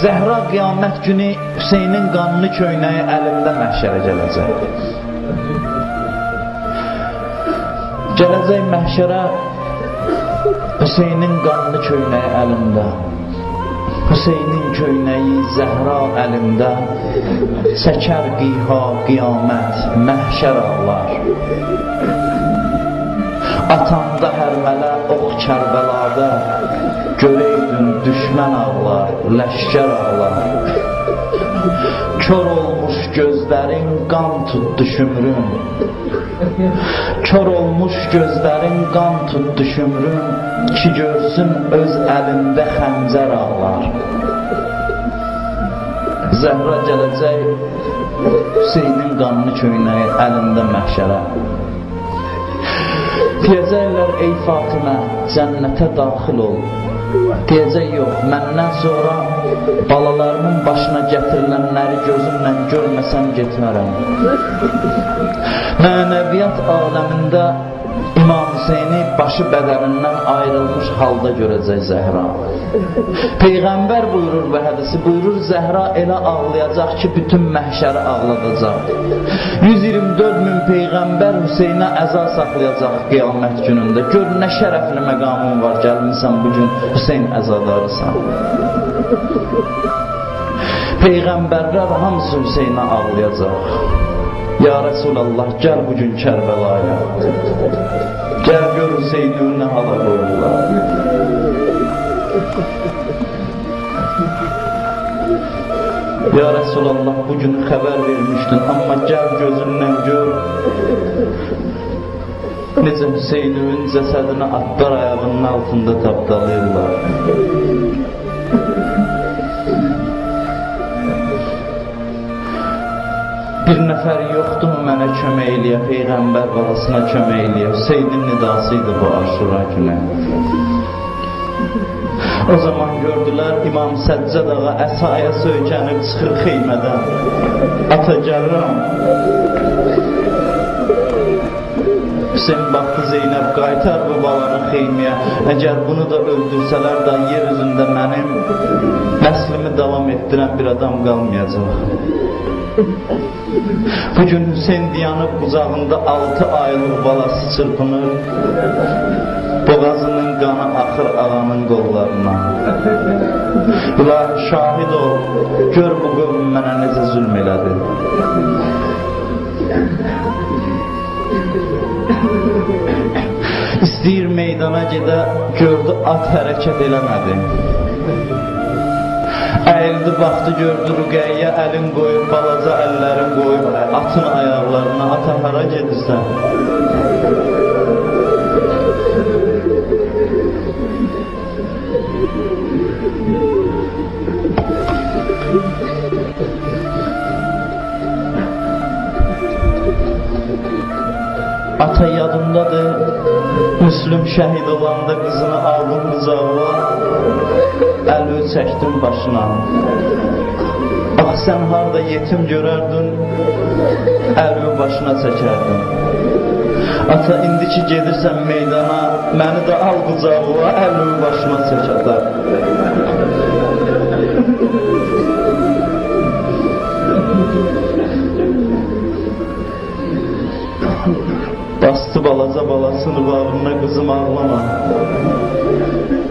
Zəhra qiyamət günü Hüseynin qanını köynəyi əlində məhşərə gələcək. Gələcək məhşərə Hüseynin qanını köynəyi əlində, Hüseynin köynəyi Zəhra əlində, çəkər qiha qiyamət məhşər ağlar. Atanda hərmələ ox Kərbəlada, görəydin düşmən ağlar, ləşkər ağlar. Kör olmuş gözlərin qan tutdu şümrün, kör olmuş gözlərin qan tutdu şümrün, ki görsün öz əlində xəncər ağlar. Zəhra gələcək Hüseynin qanını köynəyi əlində məhşərə. Deyəcəklər ey Fatimə cənnətə daxil ol. Deyəcək yox, məndən sonra balalarımın başına gətirilənləri gözümlə görməsəm getmərəm. Mənəviyyat aləmində İmam Hüseyni başı bədənindən ayrılmış halda görəcək Zəhra. Peyğəmbər buyurur və hədisi buyurur, Zəhra elə ağlayacaq ki, bütün məhşəri ağladacaq. 124 min Peyğəmbər Hüseynə əza saxlayacaq qiyamət günündə. Gör, nə şərəfli məqamın var, gəlmişsən bugün Hüseyn əzadarısan. Peyğəmbərlər hamısı Hüseynə ağlayacaq. Ya Resulallah, gəl bugün Kərbəlaya. Gəl gör Hüseyni nə hala qoyurlar. Ya Resulallah, bugün xəbər vermişdin, amma gəl gözündən gör. Necə Hüseynin cəsədini atlar ayağının altında tapdalayırlar. Bir nəfər yoxdur mənə kömək eləyə, Peyğəmbər balasına kömək eləyə. Hüseynin nidasıydı bu Aşura günü. O zaman gördülər İmam Səccad ağa əsaya söykənib çıxır xeymədən. Ata gəlirəm. Hüseyin baxdı Zeynəb, qaytar bu balanı xeyməyə. Əgər bunu da öldürsələr da yer üzündə mənim nəslimi davam etdirən bir adam qalmayacaq. Bugün Hüseyin dayanıb qucağında 6 aylıq balası çırpınır, boğazının qanı axır ağanın qollarına. İlahi şahid ol, gör bu qövm mənə necə zülm elədi. İstəyir meydana gedə, gördü at hərəkət eləmədi. Əyildi, baxdı, gördü Rüqəyyə əlin qoyub, balaca əllərin qoyub, atın ayaqlarına, ata hara gedirsən? Ata yadındadır, Müslüm şəhid olanda qızını aldım qucağına, əli çəkdim başına. Ax, sən harada yetim görərdin, əli başına çəkərdin. Ata, indi ki gedirsən meydana, məni də al qucağına, əli başıma çək ata. Bastı balaca balasını bağrına, qızım ağlama.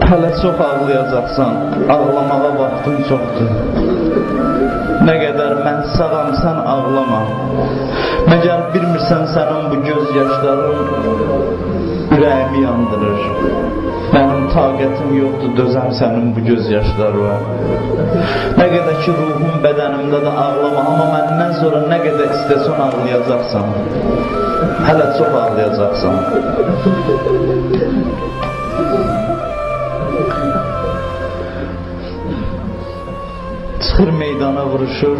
Hələ çox ağlayacaqsan, ağlamağa vaxtın çoxdur. Nə qədər mən sağam, sən ağlama. Məgər bilmirsən sənin bu göz yaşların ürəyimi yandırır. Mənim taqətim yoxdur, dözəm sənin bu göz yaşlarına. Nə qədər ki ruhum bədənimdə də ağlama, amma məndən sonra nə qədər istəsən ağlayacaqsan. Hələ çox ağlayacaqsan. Çıxır meydana vuruşur,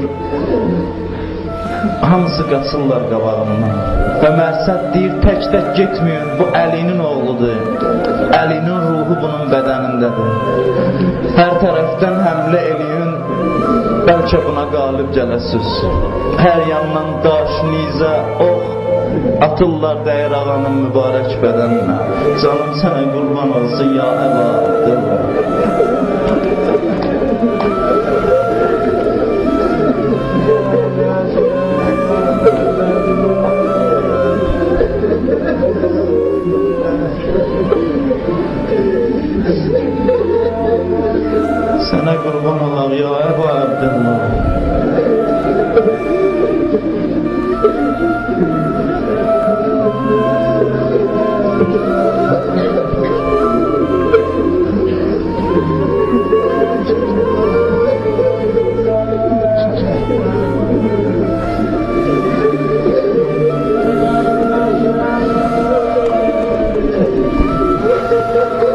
hamısı qaçırlar qabağımdan. Və Mərsəd deyir, tək-tək getməyin, bu Əlinin oğludur. Əlinin ruhu bunun bədənindədir. Hər tərəfdən həmlə eləyin, bəlkə buna qalib gələsiz. Hər yandan daş, nizə, ox atırlar dəyir ağanın mübarək bədəninə. Canım sənə qurban olsun ya əvaddır.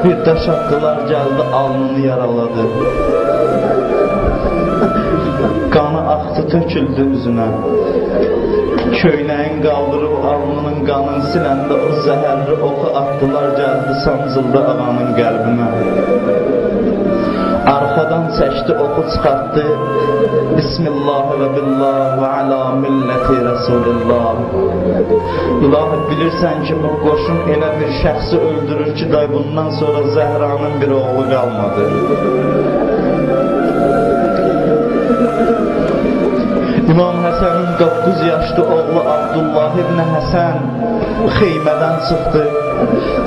Bir daş attılar, gəldi, alnını yaraladı. Qanı axdı, töküldü üzünə. Köynəyin qaldırıb alnının qanını siləndə o zəhərli oxu atdılar, gəldi, sancıldı ağanın qəlbinə. Arxadan çəkdi, oxu çıxartdı. Bismillah və billah və ala milləti Rasulillah. İlahi, bilirsən ki, bu qoşun elə bir şəxsi öldürür ki, day bundan sonra Zəhranın bir oğlu qalmadı. İmam Həsənin 9 yaşlı oğlu Abdullah ibn Həsən xeymədən çıxdı.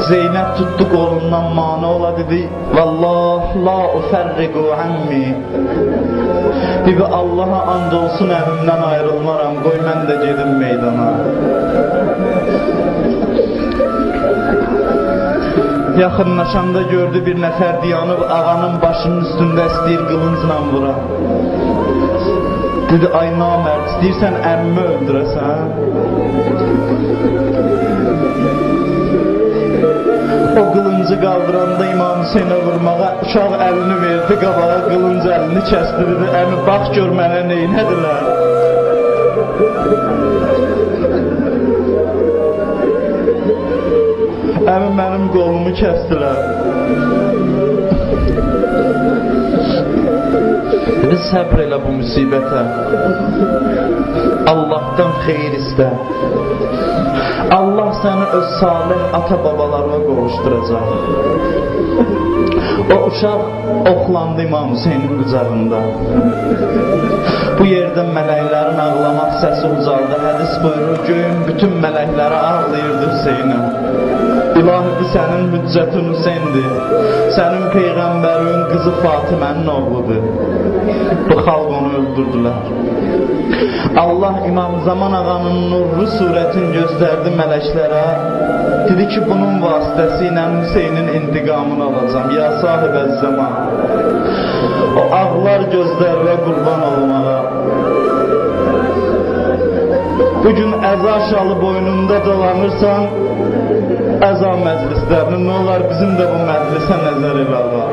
Zeynəb tutdu qolundan, mane ola dedi, Vallah la ufərriqu əmmi. Bibi, Allaha and olsun, əmimdən ayrılmaram, qoy mən də gedim meydana. Yaxınlaşanda gördü bir nəfər dayanıb ağanın başının üstündə istəyir qılıncla vura. Dedi, ay namərd, istəyirsən əmmimi öldürəsən? O qılıncı qaldıranda İmam Hüseynə vurmağa uşaq əlini verdi, qabağa qılınc əlini kəsdi, dedi, əmi bax gör mənə neynədilər? Əmi mənim qolumu kəsdilər. Dedi, səbr elə bu müsibətə. Allahdan xeyir istə. Allah səni öz salih ata-babalarına qovuşduracaq. O uşaq oxlandı İmam Hüseynin qucağında. Bu yerdə mələklərin ağlamaq səsi ucaldı. Hədis buyurur, göyün bütün mələkləri ağlayırdı Hüseynə. İlahi, bu sənin hüccətin Hüseyndir. Sənin Peyğəmbərin qızı Fatimənin oğludur. Bu xalq onu öldürdülər. Allah İmam Zaman ağanın nurlu surətini göstərdi mələklərə. Dedi ki, bunun vasitəsi ilə Hüseynin intiqamını alacam. Ya sahibəz zaman. O ağlar gözlərlə qurban olmağa. Bugün əza şalı boynunda dolanırsan, əza məclislərini, nə olar bizim də bu məclisə nəzər elə var.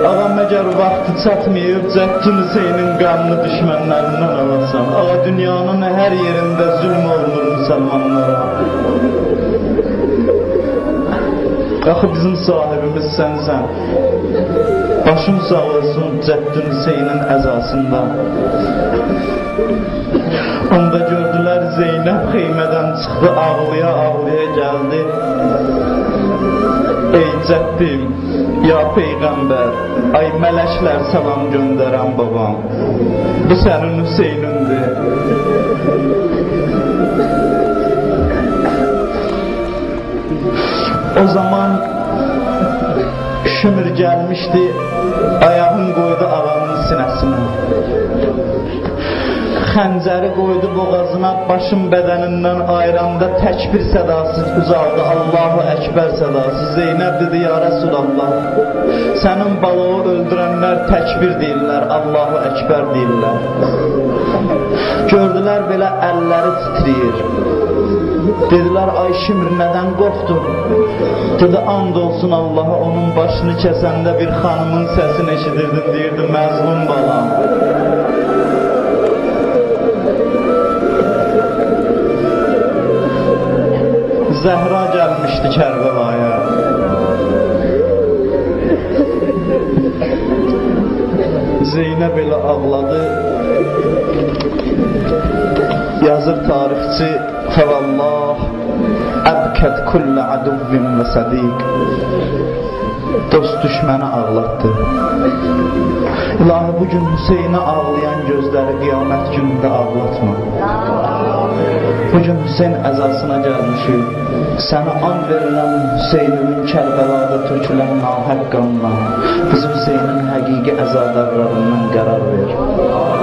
Ağa, məgər vaxtı çatmayıb, Cəddin Hüseynin qanını düşmənlərindən alasan. Ağa, dünyanın hər yerində zülm olunur müsəlmanlara. Axı, bizim sahibimiz sənsən. Başın sağ olsun Cəddin Hüseynin əzasında. Onda gördülər, Zeynəb xeymədən çıxdı, ağlaya-ağlaya gəldi. Ey Cəddim, ya Peyğəmbər, ay mələklər salam göndərən babam, bu sənin Hüseynindir. O zaman şümür gəlmişdi, ayağını qoydu ağanın sinəsinə. Xəncəri qoydu boğazına, başın bədənindən ayıranda təkbir sədası uzaldı, Allahu Əkbər sədası. Zeynəb dedi, ya Rəsulallah, sənin balığı öldürənlər təkbir deyirlər, Allahu Əkbər deyirlər. Gördülər belə əlləri titriyir. Dedilər, ay Şimr, nədən qorxdun? Dedi, and olsun Allaha, onun başını kəsəndə bir xanımın səsini eşidirdim, deyirdi, məzlum balam. Zəhra gəlmişdi Kərbəlaya. Zeynəb elə ağladı. Yazır tarixçi, Fəvallah, əbkət kullə aduvvin və sədiq. Dost düşməni ağlatdı. İlahi, bugün Hüseynə ağlayan gözləri qiyamət günündə ağlatma. Bugün Hüseyn əzasına gəlmişik. Sənə and verirəm Hüseynimin Kərbəlada tökülən nahəq qanına. Bizi Hüseynin həqiqi əzadarlarından qərar ver.